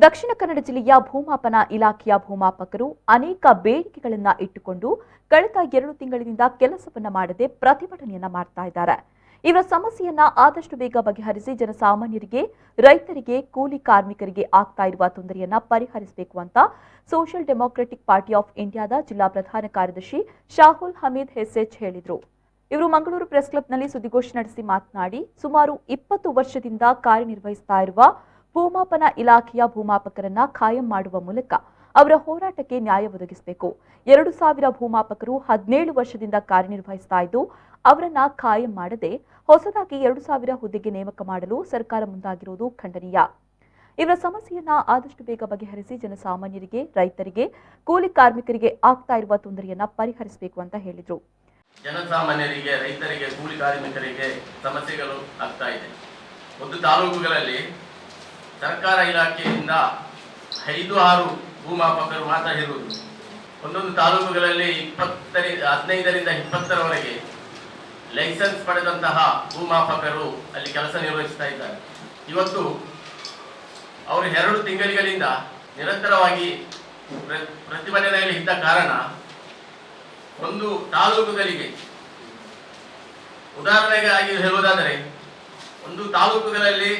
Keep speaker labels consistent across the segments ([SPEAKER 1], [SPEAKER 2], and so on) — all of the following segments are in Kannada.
[SPEAKER 1] ದಕ್ಷಿಣ ಕನ್ನಡ ಜಿಲ್ಲೆಯ ಭೂಮಾಪನ ಇಲಾಖೆಯ ಭೂಮಾಪಕರು ಅನೇಕ ಬೇಡಿಕೆಗಳನ್ನು ಇಟ್ಟುಕೊಂಡು ಕಳೆದ 2 ತಿಂಗಳಿನಿಂದ ಕೆಲಸವನ್ನ ಮಾಡದೆ ಪ್ರತಿಭಟನೆಯನ್ನ ಮಾಡ್ತಾ ಇದ್ದಾರೆ. ಇವರ ಸಮಸ್ಯೆಯನ್ನ ಆದಷ್ಟು ಬೇಗ ಬಗೆಹರಿಸಿ ಜನಸಾಮಾನ್ಯರಿಗೆ, ರೈತರಿಗೆ, ಕೂಲಿ ಕಾರ್ಮಿಕರಿಗೆ ಆಗ್ತಾ ಇರುವ ತೊಂದರೆಯನ್ನ ಪರಿಹರಿಸಬೇಕು ಅಂತ ಸೋಷಿಯಲ್ ಡೆಮೊಕ್ರೆಟಿಕ್ ಪಾರ್ಟಿ ಆಫ್ ಇಂಡಿಯಾದ ಜಿಲ್ಲಾ ಪ್ರಧಾನ ಕಾರ್ಯದರ್ಶಿ ಶಾಹುಲ್ ಹಮೀದ್ ಎಸ್ಎಚ್ ಹೇಳಿದರು. ಇವರು ಮಂಗಳೂರು ಪ್ರೆಸ್ ಕ್ಲಬ್ನಲ್ಲಿ ಸುದ್ದಿಗೋಷ್ಠಿ ನಡೆಸಿ ಮಾತನಾಡಿ, ಸುಮಾರು 20 ವರ್ಷದಿಂದ ಕಾರ್ಯನಿರ್ವಹಿಸ್ತಾ ಇರುವ ಭೂಮಾಪನ ಇಲಾಖೆಯ ಭೂಮಾಪಕರನ್ನ ಖಾಯಂ ಮಾಡುವ ಮೂಲಕ ಅವರ ಹೋರಾಟಕ್ಕೆ ನ್ಯಾಯ ಒದಗಿಸಬೇಕು. 2000 ಭೂಮಾಪಕರು 17 ವರ್ಷದಿಂದ ಕಾರ್ಯನಿರ್ವಹಿಸ್ತಾ ಇದ್ದು ಅವರನ್ನ ಖಾಯಂ ಮಾಡದೆ ಹೊಸದಾಗಿ 2000 ಹುದ್ದೆಗೆ ನೇಮಕ ಮಾಡಲು ಸರ್ಕಾರ ಮುಂದಾಗಿರುವುದು ಖಂಡನೀಯ. ಇವರ ಸಮಸ್ಯೆಯನ್ನ ಆದಷ್ಟು ಬೇಗ ಬಗೆಹರಿಸಿ ಜನಸಾಮಾನ್ಯರಿಗೆ, ರೈತರಿಗೆ, ಕೂಲಿ ಕಾರ್ಮಿಕರಿಗೆ ಆಗ್ತಾ ಇರುವ ತೊಂದರೆಯನ್ನ ಪರಿಹರಿಸಬೇಕು ಅಂತ ಹೇಳಿದರು.
[SPEAKER 2] ಜನಸಾಮಾನ್ಯರಿಗೆ, ರೈತರಿಗೆ, ಕೂಲಿ ಕಾರ್ಮಿಕರಿಗೆ ಸಮಸ್ಯೆಗಳು ಆಗ್ತಾ ಇದೆ. ಒಂದು ತಾಲೂಕುಗಳಲ್ಲಿ ಸರ್ಕಾರ ಇಲಾಖೆಯಿಂದ 5-6 ಭೂಮಾಪಕರು ಮಾತ್ರ ಇರುವುದು. ಒಂದೊಂದು ತಾಲೂಕುಗಳಲ್ಲಿ 15ರಿಂದ 20ರವರೆಗೆ ಲೈಸೆನ್ಸ್ ಪಡೆದಂತಹ ಭೂಮಾಪಕರು ಅಲ್ಲಿ ಕೆಲಸ ನಿರ್ವಹಿಸ್ತಾ ಇದ್ದಾರೆ. ಇವತ್ತು ಅವರು 2 ತಿಂಗಳಿಂದ ನಿರಂತರವಾಗಿ ಪ್ರತಿಭಟನೆಯಲ್ಲಿ ಇದ್ದ ಕಾರಣ ಒಂದು ತಾಲೂಕುಗಳಿಗೆ, ಉದಾಹರಣೆಗಾಗಿ ಹೇಳುವುದಾದರೆ, ಒಂದು ತಾಲೂಕುಗಳಲ್ಲಿ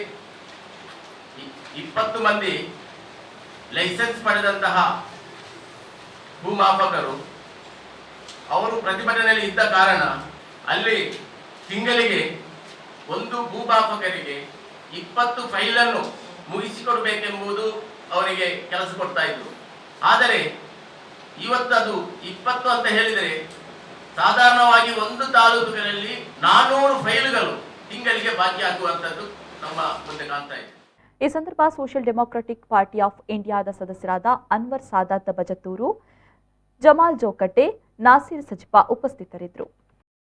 [SPEAKER 2] 20 ಮಂದಿ ಲೈಸೆನ್ಸ್ ಪಡೆದಂತಹ ಭೂಮಾಪಕರು ಅವರು ಪ್ರತಿಭಟನೆಯಲ್ಲಿ ಇದ್ದ ಕಾರಣ ಅಲ್ಲಿ ತಿಂಗಳಿಗೆ ಒಂದು ಭೂಮಾಪಕರಿಗೆ 20 ಫೈಲನ್ನು ಮುಗಿಸಿಕೊಡಬೇಕೆಂಬುದು ಅವರಿಗೆ ಕೆಲಸ ಕೊಡ್ತಾ ಇದ್ರು. ಆದರೆ ಇವತ್ತು ಅದು 20 ಅಂತ ಹೇಳಿದರೆ ಸಾಧಾರಣವಾಗಿ ಒಂದು ತಾಲೂಕುಗಳಲ್ಲಿ 400 ಫೈಲ್ಗಳು ತಿಂಗಳಿಗೆ ಬಾಕಿ ಆಗುವಂಥದ್ದು ನಮ್ಮ ಮುಂದೆ ಕಾಣ್ತಾ ಇದೆ.
[SPEAKER 1] ಈ ಸಂದರ್ಭ ಸೋಷಿಯಲ್ ಡೆಮೊಕ್ರೆಟಿಕ್ ಪಾರ್ಟಿ ಆಫ್ ಇಂಡಿಯಾದ ಸದಸ್ಯರಾದ ಅನ್ವರ್ ಸಾದಾತ್ ಬಜತ್ತೂರು, ಜಮಾಲ್ ಜೋಕಟ್ಟೆ, ನಾಸೀರ್ ಸಜ್ಪಾ ಉಪಸ್ಥಿತರಿದ್ದರು.